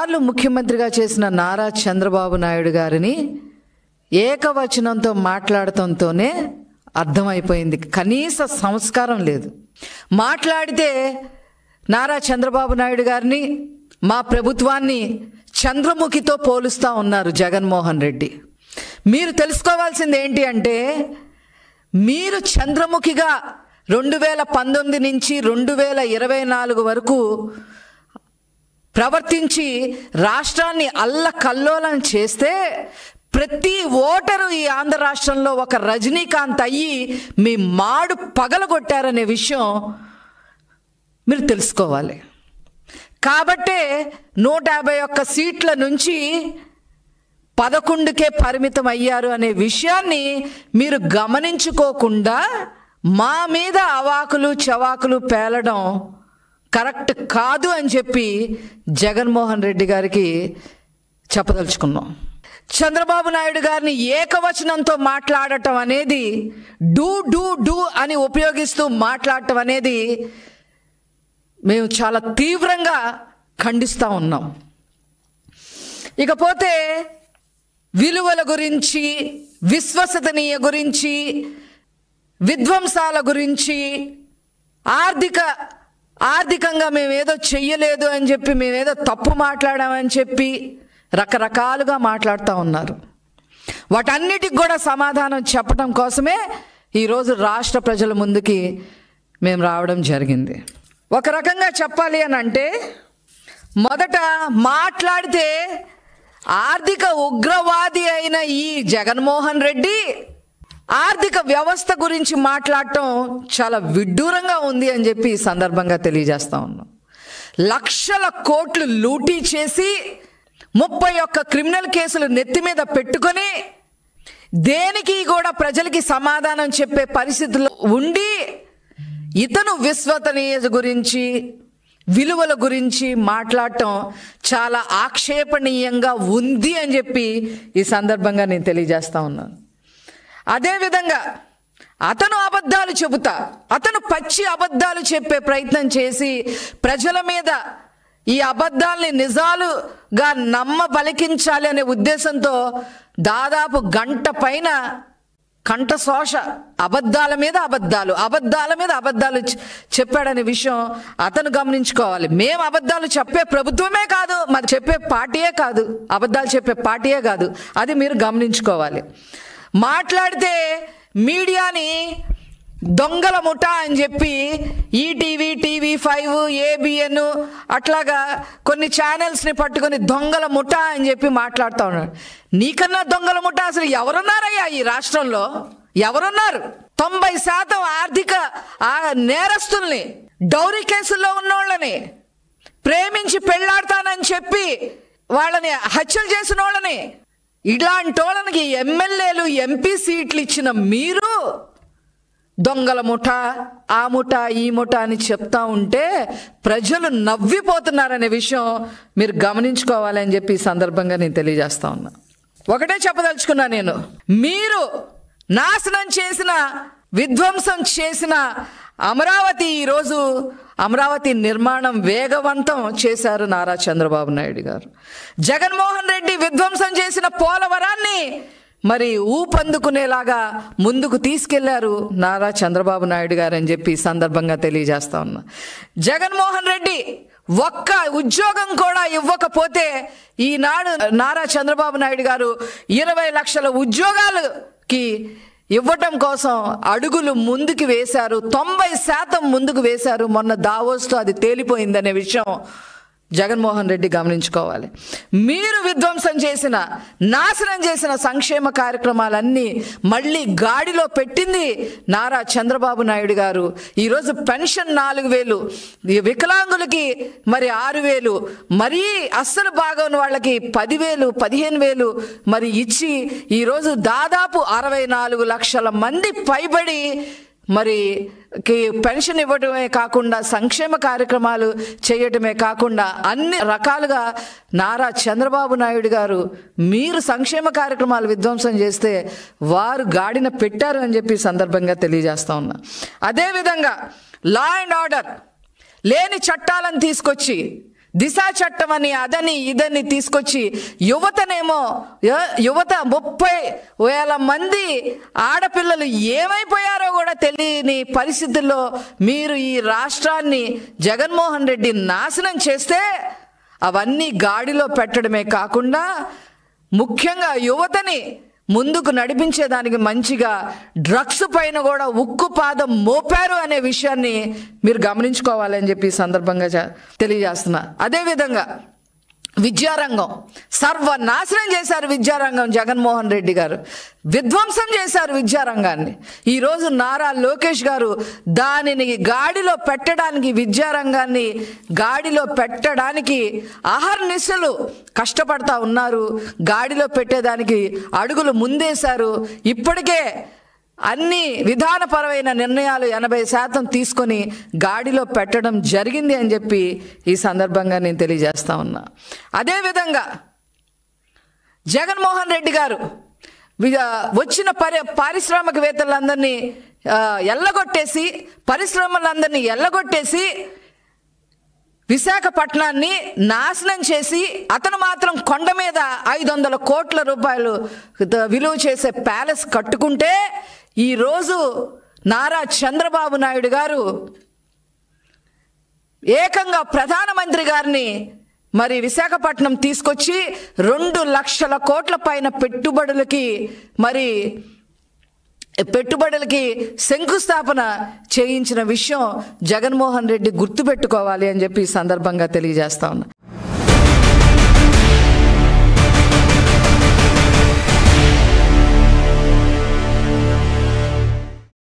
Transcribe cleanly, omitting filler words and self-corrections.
వాళ్ళు ముఖ్యమంత్రిగా చేసిన నారా చంద్రబాబు నాయుడు గారిని ఏకవచనంతో మాట్లాడటంతోనే అర్థమైపోయింది. కనీస సంస్కారం లేదు. మాట్లాడితే నారా చంద్రబాబు నాయుడు గారిని, మా ప్రభుత్వాన్ని చంద్రముఖితో పోలుస్తూ ఉన్నారు జగన్మోహన్ రెడ్డి. మీరు తెలుసుకోవాల్సింది ఏంటి అంటే, మీరు చంద్రముఖిగా 2019 నుంచి 2024 వరకు ప్రవర్తించి రాష్ట్రాన్ని అల్లకల్లోలం చేస్తే ప్రతి ఓటరు ఈ ఆంధ్ర రాష్ట్రంలో ఒక రజనీకాంత్ అయ్యి మీ మాడు పగలగొట్టారనే విషయం మీరు తెలుసుకోవాలి. కాబట్టే 151 సీట్ల నుంచి 11కే పరిమితం అయ్యారు అనే విషయాన్ని మీరు గమనించుకోకుండా మా మీద అవాకులు చవాకులు పేలడం కరెక్ట్ కాదు అని చెప్పి జగన్మోహన్ రెడ్డి గారికి చెప్పదలుచుకున్నాం. చంద్రబాబు నాయుడు గారిని ఏకవచనంతో మాట్లాడటం అనేది, డూ అని ఉపయోగిస్తూ మాట్లాడటం అనేది మేము చాలా తీవ్రంగా ఖండిస్తూ ఉన్నాం. ఇకపోతే విలువల గురించి, విశ్వసనీయ గురించి, విధ్వంసాల గురించి, ఆర్థికంగా మేమేదో చెయ్యలేదు అని చెప్పి, మేమేదో తప్పు మాట్లాడామని చెప్పి రకరకాలుగా మాట్లాడుతూ ఉన్నారు. వాటన్నిటికి కూడా సమాధానం చెప్పడం కోసమే ఈరోజు రాష్ట్ర ప్రజల ముందుకి మేము రావడం జరిగింది. ఒక రకంగా చెప్పాలి అని అంటే, మొదట మాట్లాడితే ఆర్థిక ఉగ్రవాది అయిన ఈ జగన్మోహన్ రెడ్డి ఆర్థిక వ్యవస్థ గురించి మాట్లాడటం చాలా విడ్డూరంగా ఉంది అని చెప్పి ఈ సందర్భంగా తెలియజేస్తా ఉన్నాం. లక్షల కోట్లు లూటీ చేసి 31 క్రిమినల్ కేసులు నెత్తి మీద పెట్టుకొని దేనికి కూడా ప్రజలకి సమాధానం చెప్పే పరిస్థితుల్లో ఉండి ఇతను విశ్వసనీయత గురించి, విలువల గురించి మాట్లాడటం చాలా ఆక్షేపణీయంగా ఉంది అని చెప్పి ఈ సందర్భంగా నేను తెలియజేస్తా ఉన్నాను. అదేవిధంగా అతను అబద్ధాలు చెబుతా, అతను పచ్చి అబద్ధాలు చెప్పే ప్రయత్నం చేసి ప్రజల మీద ఈ అబద్ధాలని నిజాలుగా నమ్మబలికించాలి అనే ఉద్దేశంతో దాదాపు గంట పైన కంఠశోష అబద్ధాల మీద అబద్ధాలు చెప్పాడనే విషయం అతను గమనించుకోవాలి. మేము అబద్ధాలు చెప్పే ప్రభుత్వమే కాదు, మరి చెప్పే పార్టీయే కాదు, అబద్ధాలు చెప్పే పార్టీయే కాదు, అది మీరు గమనించుకోవాలి. మాట్లాడితే మీడియాని దొంగల ముఠా అని చెప్పి ఈటీవీ, TV5, ABN అట్లాగా కొన్ని ఛానల్స్ని పట్టుకొని దొంగల ముఠా అని చెప్పి మాట్లాడుతూ ఉన్నాడు. నీకన్నా దొంగల ముఠా అసలు ఎవరున్నారయ్యా ఈ రాష్ట్రంలో? ఎవరున్నారు? 90% ఆర్థిక నేరస్తుల్ని, డౌరీ కేసుల్లో ఉన్నోళ్ళని, ప్రేమించి పెళ్లాడతానని చెప్పి వాళ్ళని హత్యలు చేసిన వాళ్ళని, ఇలాంటి వాళ్ళకి ఎమ్మెల్యేలు, MP సీట్లు ఇచ్చిన మీరు దొంగల ముఠా, ఆ ముఠా, ఈ ముఠా అని చెప్తా ఉంటే ప్రజలు నవ్విపోతున్నారనే విషయం మీరు గమనించుకోవాలని చెప్పి ఈ సందర్భంగా నేను తెలియజేస్తా ఉన్నా. ఒకటే చెప్పదలుచుకున్నా నేను, మీరు నాశనం చేసిన, విధ్వంసం చేసిన అమరావతి, ఈరోజు అమరావతి నిర్మాణం వేగవంతం చేశారు నారా చంద్రబాబు నాయుడు గారు. జగన్మోహన్ రెడ్డి విధ్వంసం చేసిన పోలవరాన్ని మరి ఊపందుకునేలాగా ముందుకు తీసుకెళ్లారు నారా చంద్రబాబు నాయుడు గారు అని చెప్పి ఈ సందర్భంగా తెలియజేస్తా ఉన్నా. జగన్మోహన్ రెడ్డి ఒక్క ఉద్యోగం కూడా ఇవ్వకపోతే ఈనాడు నారా చంద్రబాబు నాయుడు గారు 20 లక్షల ఉద్యోగాలకి ఇవ్వటం కోసం అడుగులు ముందుకు వేశారు. 90% ముందుకు వేశారు. మొన్న దావోస్తో అది తేలిపోయిందనే విషయం జగన్మోహన్ రెడ్డి గమనించుకోవాలి. మీరు విధ్వంసం చేసిన, నాశనం చేసిన సంక్షేమ కార్యక్రమాలన్నీ మళ్ళీ గాడిలో పెట్టింది నారా చంద్రబాబు నాయుడు గారు. ఈరోజు పెన్షన్ 4000, వికలాంగులకి మరి 6000, మరీ అస్సలు బాగోని వాళ్ళకి 10,000, 15,000 మరి ఇచ్చి ఈరోజు దాదాపు 64 లక్షల మంది పైబడి మరి పెన్షన్ ఇవ్వడమే కాకుండా సంక్షేమ కార్యక్రమాలు చేయటమే కాకుండా అన్ని రకాలుగా నారా చంద్రబాబు నాయుడు గారు మీరు సంక్షేమ కార్యక్రమాలు విధ్వంసం చేస్తే వారు గాడిన పెట్టారు అని చెప్పి సందర్భంగా తెలియజేస్తా ఉన్నా. అదేవిధంగా లా అండ్ ఆర్డర్ లేని చట్టాలను తీసుకొచ్చి దిశా చట్టం అని అదని ఇదని తీసుకొచ్చి యువతనేమో యువత 30,000 మంది ఆడపిల్లలు ఏమైపోయారో కూడా తెలియని పరిస్థితుల్లో మీరు ఈ రాష్ట్రాన్ని జగన్మోహన్ రెడ్డి నాశనం చేస్తే అవన్నీ గాడిలో పెట్టడమే కాకుండా ముఖ్యంగా యువతని ముందుకు నడిపించేదానికి మంచిగా డ్రగ్స్ పైన కూడా ఉక్కు పాదం మోపారు అనే విషయాన్ని మీరు గమనించుకోవాలని చెప్పి ఈ సందర్భంగా తెలియజేస్తున్నా. అదేవిధంగా విద్యారంగం సర్వనాశనం చేశారు. విద్యారంగం జగన్మోహన్ రెడ్డి గారు విధ్వంసం చేశారు విద్యారంగాన్ని. ఈరోజు నారా లోకేష్ గారు దానిని గాడిలో పెట్టడానికి, విద్యారంగాన్ని గాడిలో పెట్టడానికి అహర్నిశలు కష్టపడతా ఉన్నారు. గాడిలో పెట్టేదానికి అడుగులు ముందేశారు. ఇప్పటికే అన్ని విధానపరమైన నిర్ణయాలు 80% తీసుకొని గాడిలో పెట్టడం జరిగింది అని చెప్పి ఈ సందర్భంగా నేను తెలియజేస్తా ఉన్నా. అదేవిధంగా జగన్మోహన్ రెడ్డి గారు వచ్చిన పారిశ్రామికవేత్తలందరినీ ఎల్లగొట్టేసి, పరిశ్రమలందరినీ ఎల్లగొట్టేసి విశాఖపట్నాన్ని నాశనం చేసి అతను మాత్రం కొండ మీద 500 కోట్ల రూపాయలు విలువ చేసే ప్యాలెస్ కట్టుకుంటే ఈరోజు నారా చంద్రబాబు నాయుడు గారు ఏకంగా ప్రధానమంత్రి గారిని మరి విశాఖపట్నం తీసుకొచ్చి 2 లక్షల కోట్ల పైన పెట్టుబడులకి శంకుస్థాపన చేయించిన విషయం జగన్మోహన్ రెడ్డి గుర్తుపెట్టుకోవాలి అని చెప్పి ఈ సందర్భంగా తెలియజేస్తా ఉన్నా.